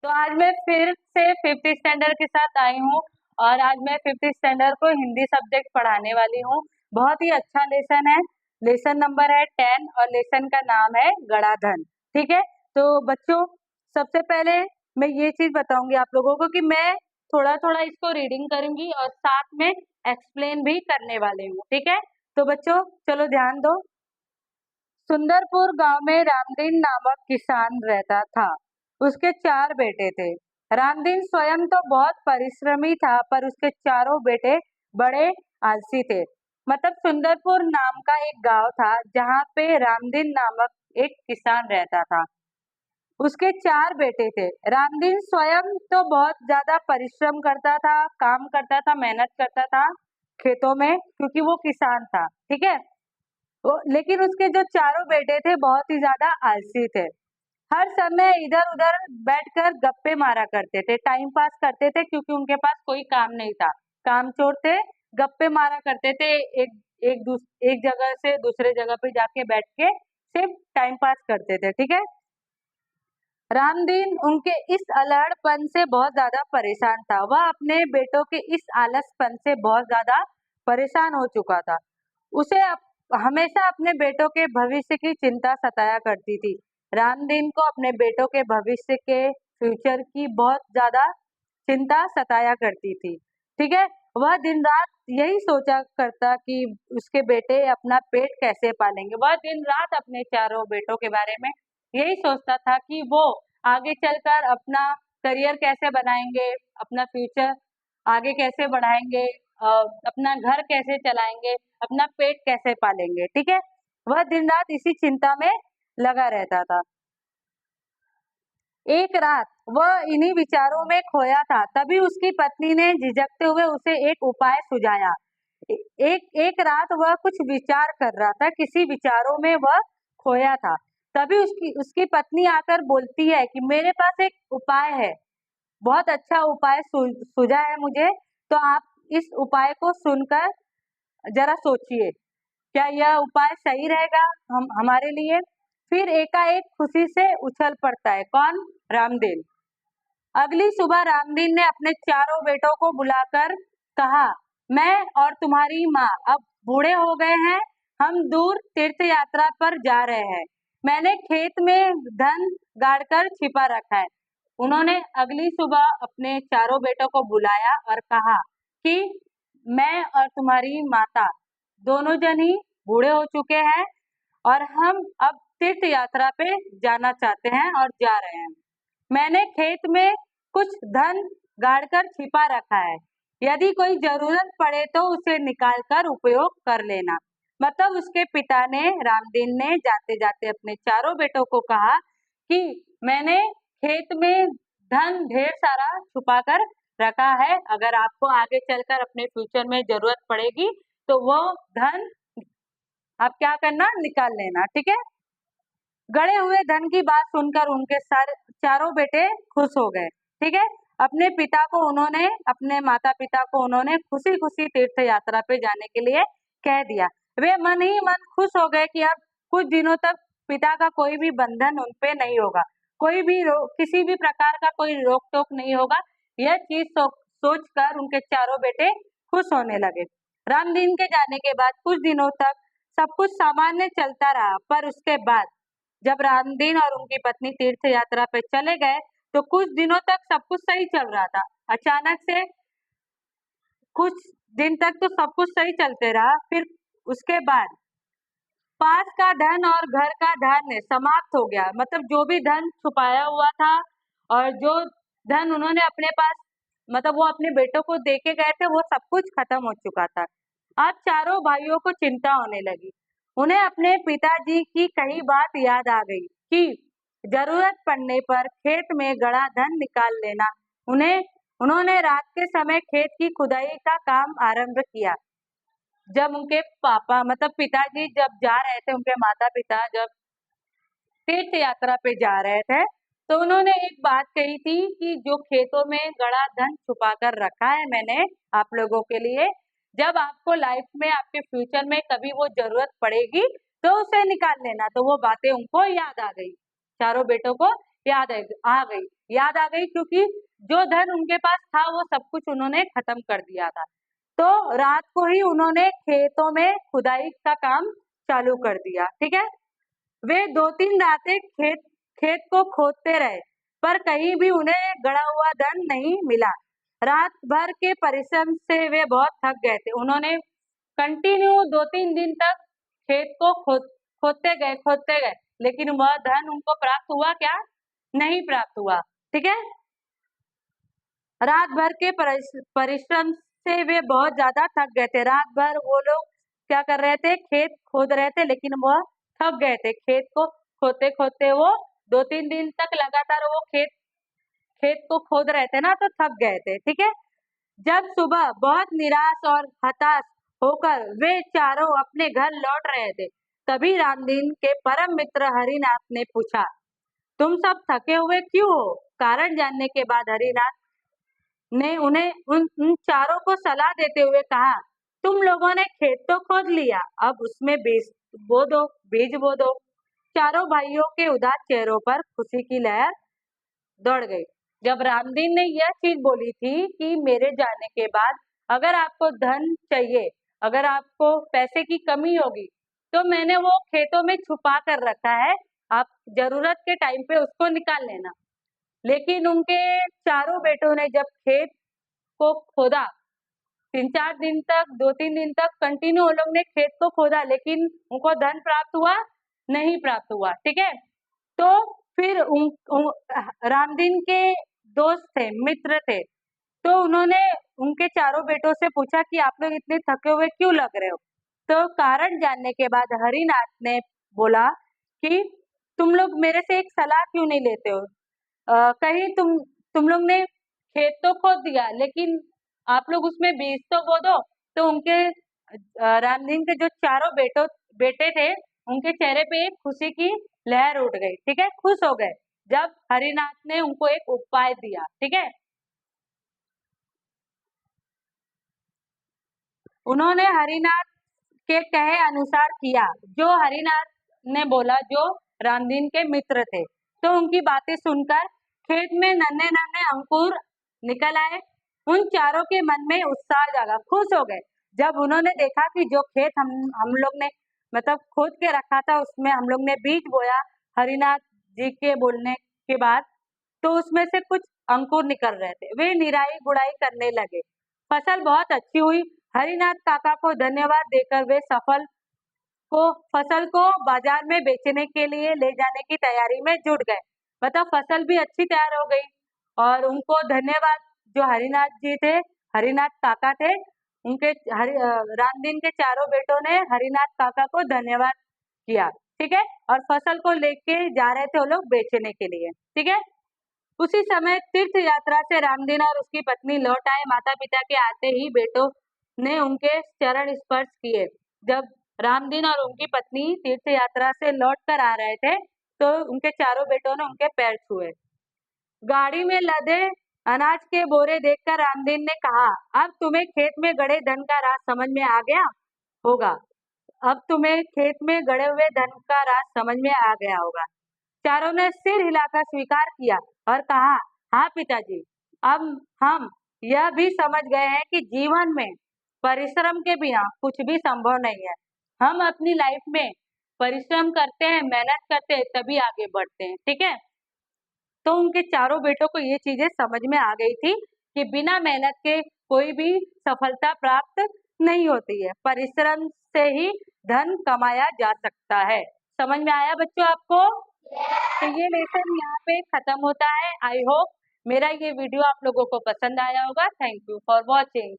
तो आज मैं फिर से फिफ्थ स्टैंडर्ड के साथ आई हूँ और आज मैं फिफ्थ स्टैंडर्ड को हिंदी सब्जेक्ट पढ़ाने वाली हूँ। बहुत ही अच्छा लेसन है। लेसन नंबर है 10 और लेसन का नाम है गणाधन। ठीक है, तो बच्चों सबसे पहले मैं ये चीज बताऊंगी आप लोगों को कि मैं थोड़ा थोड़ा इसको रीडिंग करूंगी और साथ में एक्सप्लेन भी करने वाली हूँ। ठीक है, तो बच्चों चलो ध्यान दो। सुंदरपुर गांव में रामदीन नामक किसान रहता था। उसके 4 बेटे थे। रामदीन स्वयं तो बहुत परिश्रमी था, पर उसके चारों बेटे बड़े आलसी थे। मतलब सुंदरपुर नाम का एक गांव था जहाँ पे रामदीन नामक एक किसान रहता था। उसके 4 बेटे थे। रामदीन स्वयं तो बहुत ज्यादा परिश्रम करता था, काम करता था, मेहनत करता था खेतों में, क्योंकि वो किसान था। ठीक है, लेकिन उसके जो चारों बेटे थे बहुत ही ज्यादा आलसी थे। हर समय इधर उधर बैठकर गप्पे मारा करते थे, टाइम पास करते थे, क्योंकि उनके पास कोई काम नहीं था। काम चोर थे, गप्पे मारा करते थे। एक जगह से दूसरे जगह पे जाके बैठ के सिर्फ टाइम पास करते थे। ठीक है, रामदीन उनके इस अलहड़पन से बहुत ज्यादा परेशान था। वह अपने बेटों के इस आलसपन से बहुत ज्यादा परेशान हो चुका था। उसे हमेशा अपने बेटों के भविष्य की चिंता सताया करती थी। रामदीन को अपने बेटों के भविष्य के फ्यूचर की बहुत ज्यादा चिंता सताया करती थी। ठीक है, वह दिन रात यही सोचा करता कि उसके बेटे अपना पेट कैसे पालेंगे। वह दिन रात अपने चारों बेटों के बारे में यही सोचता था कि वो आगे चलकर अपना करियर कैसे बनाएंगे, अपना फ्यूचर आगे कैसे बढ़ाएंगे, अपना घर कैसे चलाएंगे, अपना पेट कैसे पालेंगे। ठीक है, वह दिन रात इसी चिंता में लगा रहता था। एक रात वह इन्हीं विचारों में खोया था, तभी उसकी पत्नी ने झिझकते हुए उसे एक उपाय सुझाया। एक रात वह कुछ विचार कर रहा था, किसी विचारों में वह खोया था। तभी उसकी उसकी पत्नी आकर बोलती है कि मेरे पास एक उपाय है, बहुत अच्छा उपाय सूझा है मुझे। तो आप इस उपाय को सुनकर जरा सोचिए, क्या यह उपाय सही रहेगा हम हमारे लिए। फिर एकाएक खुशी से उछल पड़ता है। कौन? रामदीन। अगली सुबह रामदीन ने अपने चारों बेटों को बुलाकर कहा, मैं और तुम्हारी माँ अब बूढ़े हो गए हैं, हम दूर तीर्थ यात्रा पर जा रहे हैं। मैंने खेत में धन गाड़कर छिपा रखा है। उन्होंने अगली सुबह अपने चारों बेटों को बुलाया और कहा कि मैं और तुम्हारी माता दोनों जन ही बूढ़े हो चुके हैं और हम अब तीर्थ यात्रा पे जाना चाहते हैं और जा रहे हैं। मैंने खेत में कुछ धन गाड़कर छिपा रखा है, यदि कोई जरूरत पड़े तो उसे निकाल कर उपयोग कर लेना। मतलब उसके पिता ने, रामदीन ने जाते जाते अपने चारों बेटों को कहा कि मैंने खेत में धन ढेर सारा छुपा कर रखा है, अगर आपको आगे चलकर अपने फ्यूचर में जरूरत पड़ेगी तो वो धन आप क्या करना, निकाल लेना। ठीक है, गड़े हुए धन की बात सुनकर उनके चारों बेटे खुश हो गए। ठीक है, अपने पिता को उन्होंने, अपने माता पिता को उन्होंने खुशी खुशी तीर्थ यात्रा पे जाने के लिए कह दिया। वे मन ही मन खुश हो गए कि अब कुछ दिनों तक पिता का कोई भी बंधन उन पे नहीं होगा, कोई भी किसी भी प्रकार का कोई रोक टोक नहीं होगा। यह चीज सोच कर उनके चारों बेटे खुश होने लगे। रामदीन के जाने के बाद कुछ दिनों तक सब कुछ सामान्य चलता रहा, पर उसके बाद जब रामदीन और उनकी पत्नी तीर्थ यात्रा पे चले गए तो कुछ दिनों तक सब कुछ सही चल रहा था। अचानक से कुछ दिन तक तो सब कुछ सही चलते रहा, फिर उसके बाद पास का धन और घर का धन समाप्त हो गया। मतलब जो भी धन छुपाया हुआ था और जो धन उन्होंने अपने पास, मतलब वो अपने बेटों को दे के गए थे, वो सब कुछ खत्म हो चुका था। अब चारों भाइयों को चिंता होने लगी। उन्हें अपने पिताजी की कही बात याद आ गई कि जरूरत पड़ने पर खेत में गड़ा धन निकाल लेना। उन्हें उन्होंने रात के समय खेत की खुदाई का काम आरंभ किया। जब उनके पापा, मतलब पिताजी जब जा रहे थे, उनके माता पिता जब तीर्थ यात्रा पे जा रहे थे, तो उन्होंने एक बात कही थी कि जो खेतों में गड़ा धन छुपा कर रखा है मैंने आप लोगों के लिए, जब आपको लाइफ में, आपके फ्यूचर में कभी वो जरूरत पड़ेगी तो उसे निकाल लेना। तो वो बातें उनको याद आ गई, चारों बेटों को आ गई, याद आ गई, क्योंकि जो धन उनके पास था वो सब कुछ उन्होंने खत्म कर दिया था। तो रात को ही उन्होंने खेतों में खुदाई का काम चालू कर दिया। ठीक है, वे 2-3 रातें खेत खेत को खोदते रहे, पर कहीं भी उन्हें गड़ा हुआ धन नहीं मिला। रात भर के परिश्रम से वे बहुत थक गए थे। उन्होंने कंटिन्यू 2-3 दिन तक खेत को खोदते गए, लेकिन वह धन उनको प्राप्त हुआ क्या? नहीं प्राप्त हुआ। ठीक है, रात भर के परिश्रम से वे बहुत ज्यादा थक गए थे। रात भर वो लोग क्या कर रहे थे? खेत खोद रहे थे, लेकिन वह थक गए थे। खेत को खोदते खोदते वो 2-3 दिन तक लगातार वो खेत खेत को खोद रहे थे ना, तो थक गए थे। ठीक है, जब सुबह बहुत निराश और हताश होकर वे चारों अपने घर लौट रहे थे, तभी रामदीन के परम मित्र हरिनाथ ने पूछा, तुम सब थके हुए क्यों हो? कारण जानने के बाद हरिनाथ ने उन्हें उन चारों को सलाह देते हुए कहा, तुम लोगों ने खेत तो खोद लिया, अब उसमें बीज बो दो। चारों भाइयों के उदास चेहरों पर खुशी की लहर दौड़ गई। जब रामदीन ने यह चीज बोली थी कि मेरे जाने के बाद अगर आपको धन चाहिए, अगर आपको पैसे की कमी होगी, तो मैंने वो खेतों में छुपा कर रखा है, आप जरूरत के टाइम पे उसको निकाल लेना। लेकिन उनके चारों बेटों ने जब खेत को खोदा, 2-3 दिन तक कंटिन्यू वो लोग ने खेत को खोदा, लेकिन उनको धन प्राप्त हुआ नहीं प्राप्त हुआ। ठीक है, तो फिर रामदीन के दोस्त थे, मित्र थे, तो उन्होंने उनके चारों बेटों से पूछा कि आप लोग इतने थके हुए क्यों लग रहे हो? तो कारण जानने के बाद हरिनाथ ने बोला कि तुम लोग मेरे से एक सलाह क्यों नहीं लेते हो? कहीं तुम लोग ने खेत तो खोद दिया, लेकिन आप लोग उसमें बीज तो बो दो। तो उनके रामदीन के जो चारों बेटे थे, उनके चेहरे पे एक खुशी की लहर उठ गई। ठीक है, खुश हो गए जब हरिनाथ ने उनको एक उपाय दिया। ठीक है, उन्होंने हरिनाथ के कहे अनुसार किया, जो हरिनाथ ने बोला, जो रामदीन के मित्र थे। तो उनकी बातें सुनकर खेत में नन्हे नन्हे अंकुर निकल आए। उन चारों के मन में उत्साह जागा, खुश हो गए जब उन्होंने देखा कि जो खेत हम लोग ने मतलब खोद के रखा था, उसमें हम लोग ने बीज बोया हरिनाथ जी के बोलने के बाद, तो उसमें से कुछ अंकुर निकल रहे थे। वे निराई गुड़ाई करने लगे, फसल बहुत अच्छी हुई। हरिनाथ काका को धन्यवाद देकर वे फसल को बाजार में बेचने के लिए ले जाने की तैयारी में जुट गए। मतलब फसल भी अच्छी तैयार हो गई, और उनको धन्यवाद, जो हरिनाथ जी थे, हरिनाथ काका थे, रामदीन के चारों बेटों ने हरिनाथ काका को धन्यवाद किया। ठीक है, और फसल को लेके जा रहे थे वो लोग बेचने के लिए। ठीक है, उसी समय तीर्थ यात्रा से रामदीन और उसकी पत्नी लौट आए। माता पिता के आते ही बेटों ने उनके चरण स्पर्श किए। जब रामदीन और उनकी पत्नी तीर्थ यात्रा से लौट कर आ रहे थे, तो उनके चारों बेटों ने उनके पैर छुए। गाड़ी में लदे अनाज के बोरे देखकर रामदीन ने कहा, अब तुम्हें खेत में गड़े धन का राज समझ में आ गया होगा। अब तुम्हें खेत में गड़े हुए धन का राज समझ में आ गया होगा। चारों ने सिर हिलाकर स्वीकार किया और कहा, हाँ पिताजी, अब हम यह भी समझ गए हैं कि जीवन में परिश्रम के बिना कुछ भी संभव नहीं है। हम अपनी लाइफ में परिश्रम करते हैं, मेहनत करते हैं, तभी आगे बढ़ते हैं। ठीक है, तो उनके चारों बेटों को ये चीजें समझ में आ गई थी कि बिना मेहनत के कोई भी सफलता प्राप्त नहीं होती है, परिश्रम से ही धन कमाया जा सकता है। समझ में आया बच्चों आपको? तो ये लेसन यहाँ पे खत्म होता है। आई होप मेरा ये वीडियो आप लोगों को पसंद आया होगा। Thank you for watching.